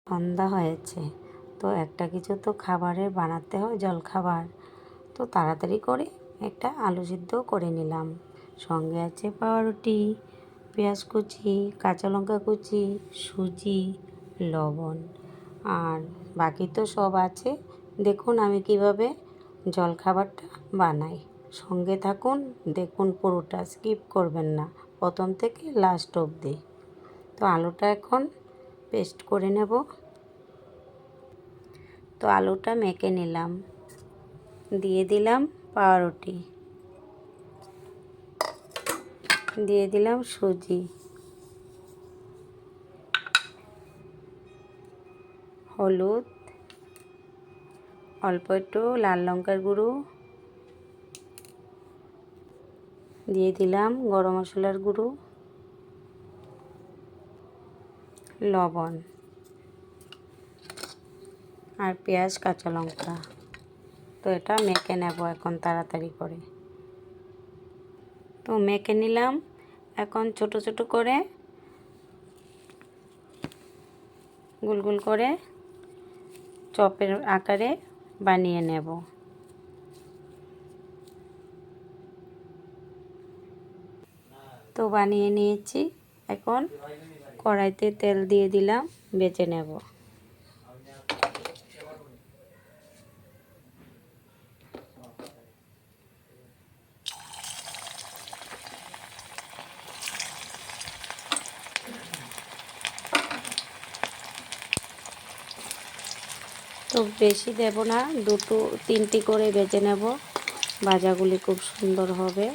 সন্ধ্যা হয়েছে, তো একটা কিছু তো খাবারের বানাতে হয়, জলখাবার। তো তাড়াতাড়ি করে একটা আলু সিদ্ধ করে নিলাম। সঙ্গে আছে পাউরুটি, পেঁয়াজ কুচি, কাঁচা লঙ্কা কুচি, সুজি, লবণ, আর বাকি তো সব আছে। দেখুন আমি কিভাবে জলখাবারটা বানাই। সঙ্গে থাকুন, দেখুন পুরোটা, স্কিপ করবেন না, প্রথম থেকে লাস্ট অবধি। তো আলুটা এখন পেস্ট করে নেব। তো আলুটা মেখে নিলাম, দিয়ে দিলাম পাউরুটি, দিয়ে দিলাম সুজি, হলুদ, অল্প একটু লাল লঙ্কার গুঁড়ো, দিয়ে দিলাম গরম মশলার গুঁড়ো, লবণ, আর পেঁয়াজ কাঁচা লঙ্কা। তো এটা মেখে নেব এখন তাড়াতাড়ি করে। তো মেখে নিলাম। এখন ছোট ছোট করে গোল গোল করে চপের আকারে বানিয়ে নেব। তো বানিয়ে নিয়েছি। এখন কড়াইতে তেল দিয়ে দিলাম, বেজে নেব। তো বেশি দেব না, দুটো তিনটি করে বেজে নেব, ভাজাগুলি খুব সুন্দর হবে।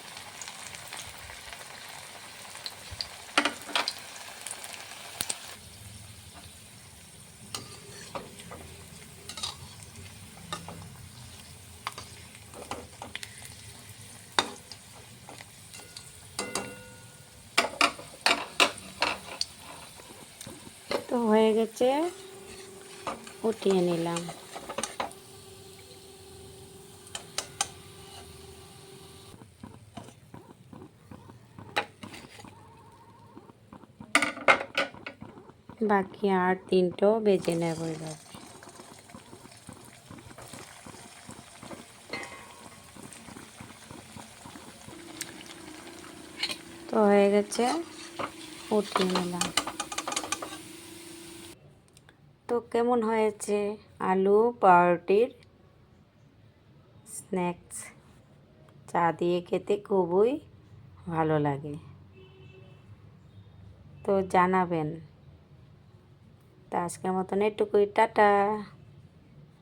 তো হয়ে গেছে, উঠিয়ে নিলাম। বাকি আর তিনটেও বেজে নেব এবার। তো হয়ে গেছে, উঠিয়ে নিলাম। তো কেমন হয়েছে আলু পাউরুটির স্ন্যাক্স? চা দিয়ে খেতে খুবই ভালো লাগে, তো জানাবেন। তো আজকের মতন এটুকুই, টাটা।